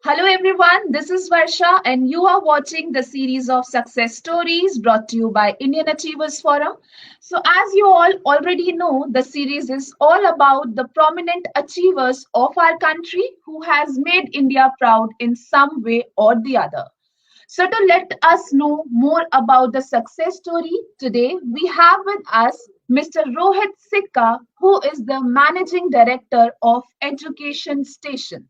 Hello, everyone. This is Varsha, and you are watching the series of success stories brought to you by Indian Achievers Forum. So, as you all already know, the series is all about the prominent achievers of our country who has made India proud in some way or the other. So, to let us know more about the success story, today we have with us Mr. Rohit Sikka, who is the Managing Director of Education Station.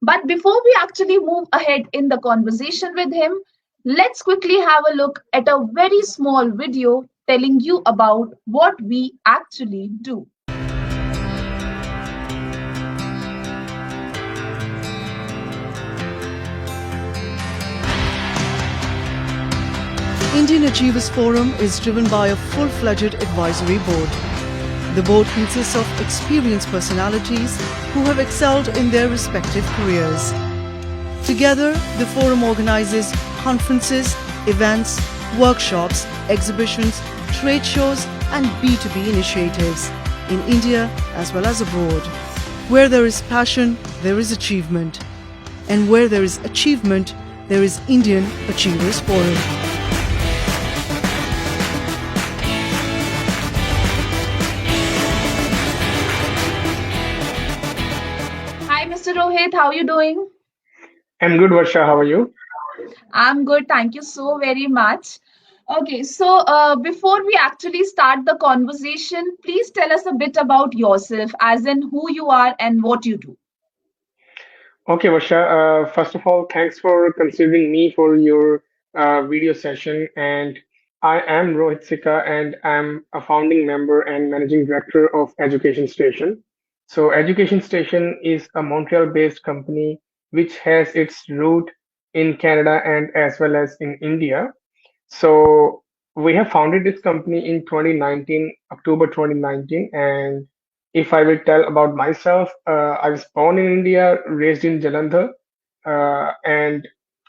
But before we actually move ahead in the conversation with him, let's quickly have a look at a very small video telling you about what we actually do. Indian Achievers Forum is driven by a full-fledged advisory board. The board consists of experienced personalities who have excelled in their respective careers. Together, the forum organizes conferences, events, workshops, exhibitions, trade shows, and B2B initiatives in India as well as abroad. Where there is passion, there is achievement. And where there is achievement, there is Indian Achievers Forum. Hi, Mr. Rohit, how are you doing? I'm good, Varsha. How are you? I'm good, thank you so very much. Okay, so before we actually start the conversation, please tell us a bit about yourself, as in who you are and what you do. Okay, Varsha. First of all, thanks for considering me for your video session. And I am Rohit Sikka, and I'm a founding member and managing director of Education Station. So, Education Station is a Montreal-based company which has its root in Canada and as well as in India. So we have founded this company in 2019, October 2019. And if I will tell about myself, I was born in India, raised in Jalandhar, and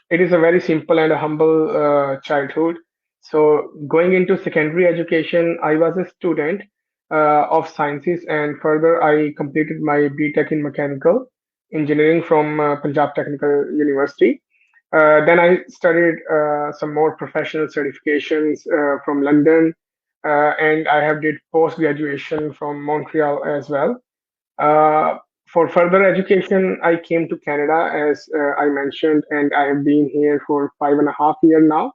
it is a very simple and a humble childhood. So going into secondary education, I was a student of sciences, and further I completed my BTech in mechanical engineering from Punjab Technical University. Then I studied some more professional certifications from London, and I have did post graduation from Montreal as well. Uh, for further education, I came to Canada as I mentioned, and I have been here for 5.5 years now.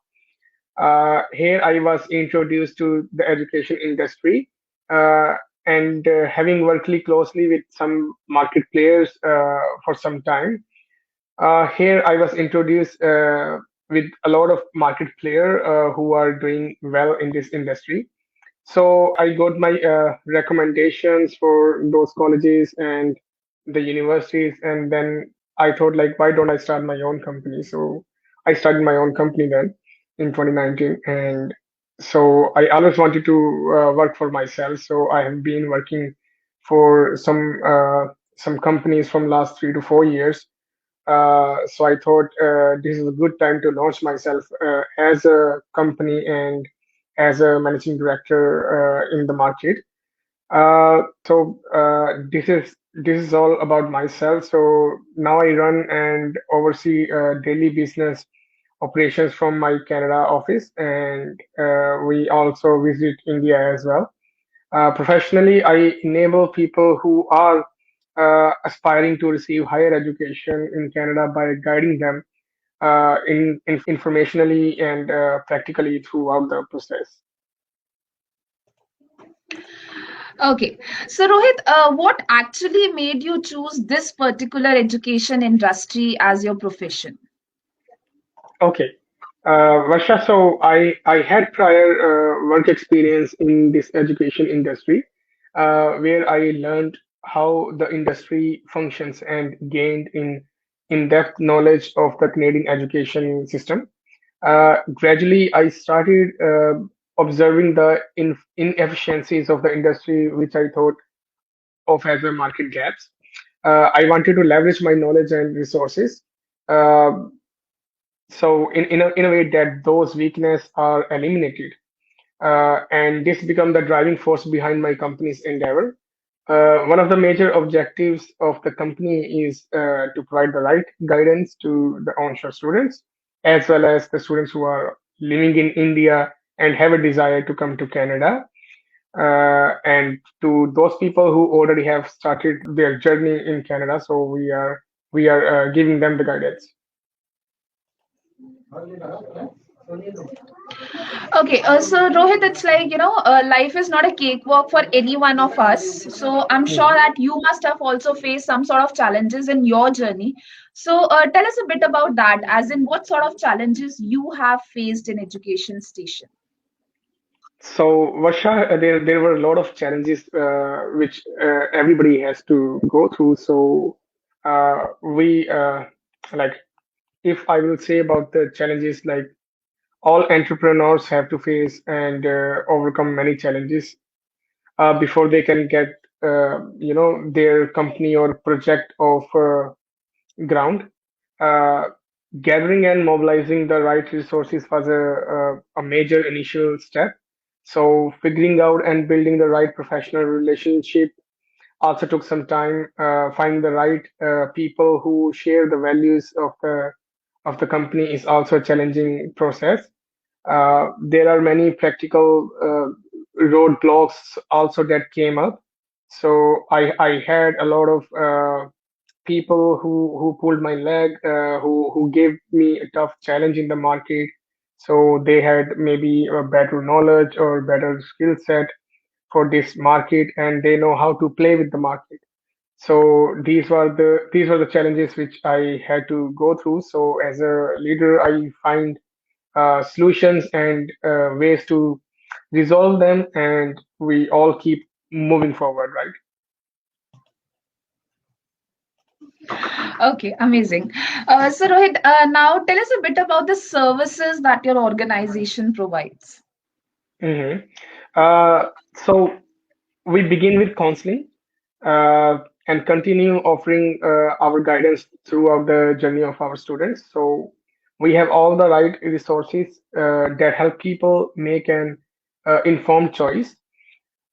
Here I was introduced to the education industry, uh, and having worked closely with some market players for some time. Here I was introduced with a lot of market player who are doing well in this industry. So I got my recommendations for those colleges and the universities, and then I thought like, why don't I start my own company? So I started my own company then in 2019, and so I always wanted to work for myself. So I have been working for some companies from last 3 to 4 years, so I thought this is a good time to launch myself as a company and as a managing director in the market. This is all about myself. So now I run and oversee daily business operations from my Canada office, and we also visit India as well. Professionally, I enable people who are aspiring to receive higher education in Canada by guiding them in informationally and practically throughout the process. Okay, so Rohit, what actually made you choose this particular education industry as your profession? Okay. Varsha, so I had prior work experience in this education industry, where I learned how the industry functions and gained in-depth knowledge of the Canadian education system. Gradually, I started observing the inefficiencies of the industry, which I thought of as a market gaps. I wanted to leverage my knowledge and resources. Uh, in a way that those weaknesses are eliminated, and this become the driving force behind my company's endeavor. One of the major objectives of the company is to provide the right guidance to the onshore students, as well as the students who are living in India and have a desire to come to Canada, and to those people who already have started their journey in Canada. So we are giving them the guidance. Okay, so Rohit, it's like, life is not a cakewalk for any one of us. So I'm sure Mhm. that you must have also faced some sort of challenges in your journey. So tell us a bit about that, as in what sort of challenges you have faced in Education Station. So, Varsha, there were a lot of challenges which everybody has to go through. So, we like if I will say about the challenges, like all entrepreneurs have to face and overcome many challenges before they can get their company or project of ground. Uh, Gathering and mobilizing the right resources was a major initial step. So figuring out and building the right professional relationship also took some time. Finding the right people who share the values of the company is also a challenging process. There are many practical roadblocks also that came up. So I had a lot of people who pulled my leg, who gave me a tough challenge in the market. So they had maybe a better knowledge or better skill set for this market, and they know how to play with the market. So these were the challenges which I had to go through. So as a leader, I find solutions and ways to resolve them, and we all keep moving forward, right? Okay, amazing. So Rohit, now tell us a bit about the services that your organization provides. hmm so we begin with counseling and continue offering our guidance throughout the journey of our students. So we have all the right resources that help people make an informed choice.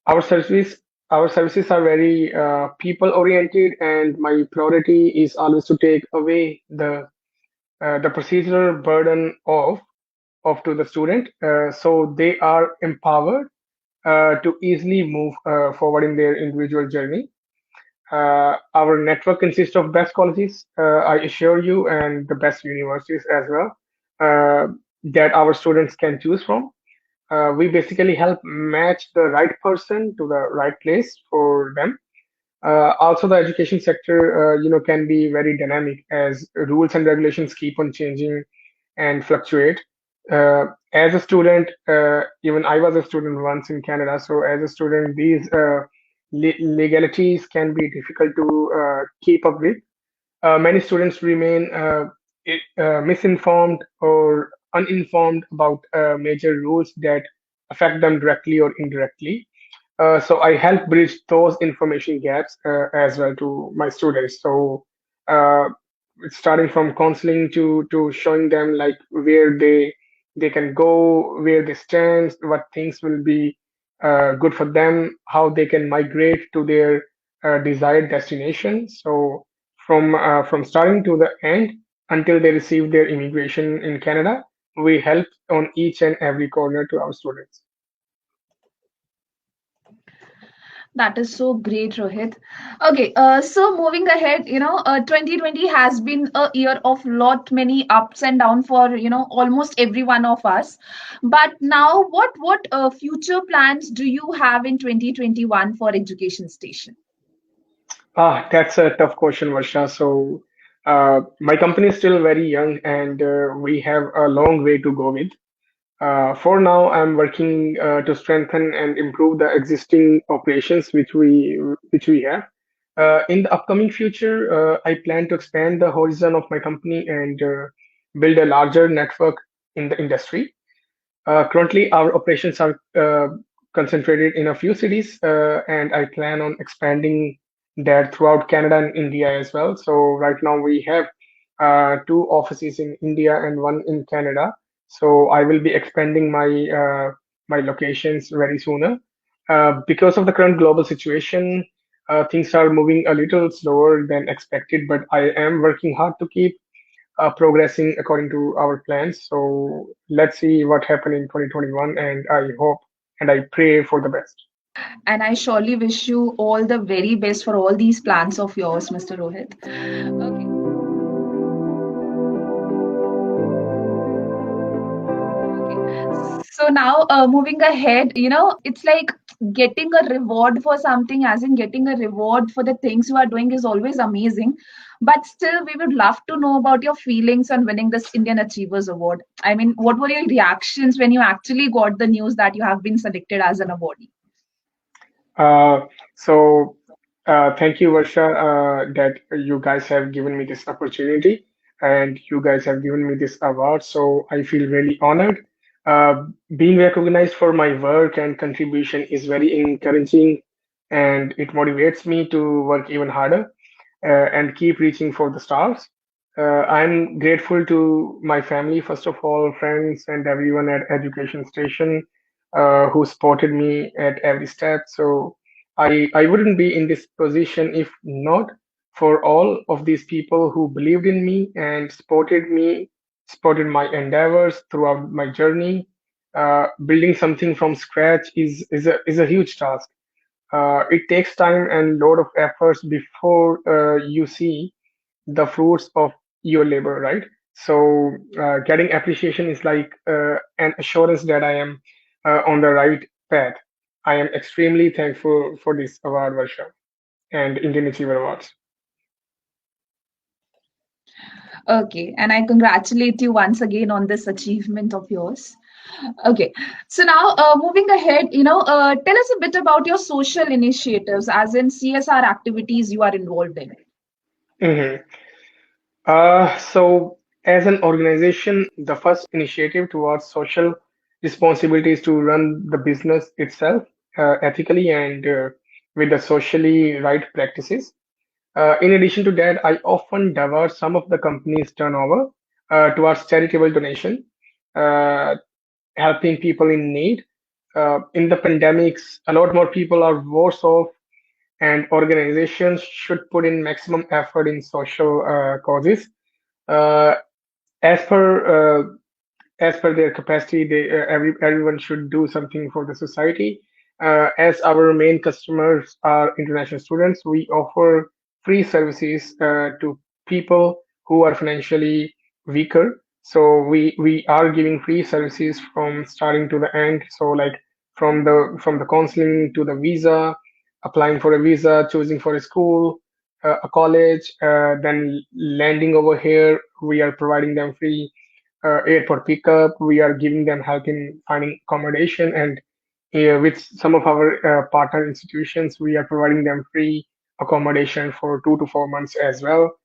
Our service our services are very people oriented, and my priority is always to take away the procedural burden of to the student, so they are empowered to easily move forward in their individual journey. Our network consists of best colleges, I assure you, and the best universities as well, uh, that our students can choose from. We basically help match the right person to the right place for them. Also, the education sector, can be very dynamic as rules and regulations keep on changing and fluctuate. As a student, even I was a student once in Canada. So, as a student, these legalities can be difficult to keep up with. Many students remain misinformed or uninformed about major rules that affect them directly or indirectly. So I help bridge those information gaps as well to my students. So uh, starting from counseling to showing them like where they can go, where they stand, what things will be good for them, how they can migrate to their desired destination. So from starting to the end until they receive their immigration in Canada, we help on each and every corner to our students. That is so great, Rohit. Okay, so moving ahead, 2020 has been a year of lot many ups and downs for almost every one of us. But now, what future plans do you have in 2021 for Education Station? That's a tough question, Varsha. So, my company is still very young, and we have a long way to go with. For now, I'm working to strengthen and improve the existing operations which we have. In the upcoming future, I plan to expand the horizon of my company and build a larger network in the industry. Currently, our operations are concentrated in a few cities, and I plan on expanding that throughout Canada and India as well. So right now we have two offices in India and one in Canada. So I will be expanding my locations very sooner. Because of the current global situation, Things are moving a little slower than expected, but I am working hard to keep progressing according to our plans. So let's see what happened in 2021, and I hope and I pray for the best. And I surely wish you all the very best for all these plans of yours, Mr. Rohit. Okay. So now, moving ahead, it's like getting a reward for something, as in getting a reward for the things you are doing is always amazing. But still, we would love to know about your feelings on winning this Indian Achievers Award. I mean, what were your reactions when you actually got the news that you have been selected as an awardee? Uh, so thank you, Varsha, that you guys have given me this opportunity and you guys have given me this award. So I feel really honored. Uh, Being recognized for my work and contribution is very encouraging, and it motivates me to work even harder and keep reaching for the stars. I'm grateful to my family, first of all, friends, and everyone at Education Station who supported me at every step. So I wouldn't be in this position if not for all of these people who believed in me, supported my endeavors throughout my journey. Building something from scratch is a huge task. It takes time and lot of efforts before you see the fruits of your labor, right? So getting appreciation is like an assurance that I am on the right path. I am extremely thankful for this award, Varsha, and Indian Achiever Awards. Okay, and I congratulate you once again on this achievement of yours. Okay, so now moving ahead, tell us a bit about your social initiatives, as in CSR activities you are involved in. Mhm. So, as an organization, the first initiative towards social responsibility is to run the business itself ethically and with the socially right practices. In addition to that, I often divert some of the company's turnover towards charitable donation, uh, helping people in need. In the pandemics, a lot more people are worse off, and organizations should put in maximum effort in social causes. Uh, as per as per their capacity, everyone should do something for the society. As our main customers are international students, we offer free services to people who are financially weaker. So we are giving free services from starting to the end. So like from the counseling to the visa, applying for a visa, choosing for a school, a college, then landing over here, we are providing them free airport pickup. We are giving them help in finding accommodation, and with some of our partner institutions, we are providing them free accommodation for 2 to 4 months as well.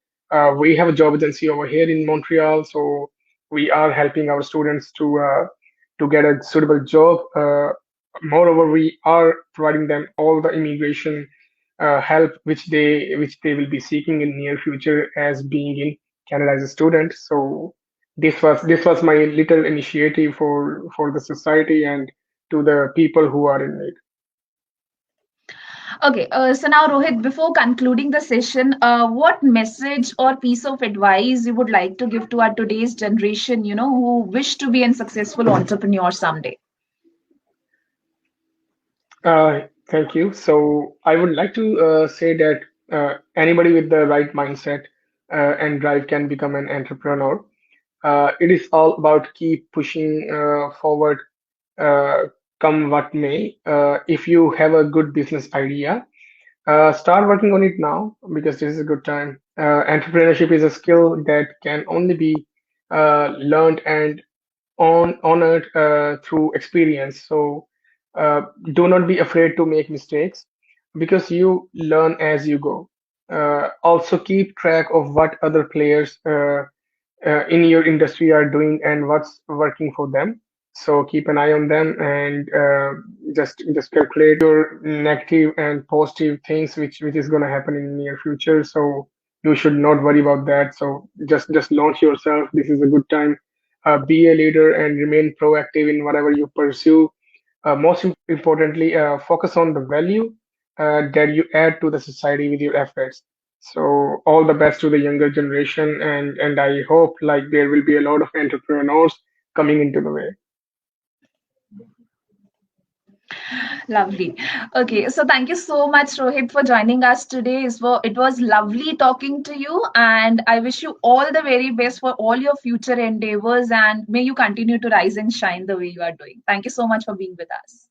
We have a job agency over here in Montreal, so we are helping our students to get a suitable job. Moreover, we are providing them all the immigration help which they will be seeking in near future as being in Canada as a student. So this was my little initiative for the society and to the people who are in need. Okay, so now Rohit, before concluding the session, what message or piece of advice you would like to give to our today's generation, who wish to be a successful entrepreneur someday? Thank you. So I would like to say that anybody with the right mindset and drive can become an entrepreneur. It is all about keep pushing forward, uh, come what may. If you have a good business idea, start working on it now because this is a good time. Entrepreneurship is a skill that can only be learned and honored through experience. So uh, do not be afraid to make mistakes because you learn as you go. Also keep track of what other players in your industry are doing and what's working for them. So keep an eye on them and just calculate your negative and positive things which is going to happen in near future. So you should not worry about that. So just launch yourself. This is a good time. Be a leader and remain proactive in whatever you pursue. Most importantly, focus on the value. that you add to the society with your efforts. So all the best to the younger generation, and I hope like there will be a lot of entrepreneurs coming into the way. Lovely. Okay, so thank you so much, Rohit, for joining us today. It was lovely talking to you, and I wish you all the very best for all your future endeavors, and may you continue to rise and shine the way you are doing. Thank you so much for being with us.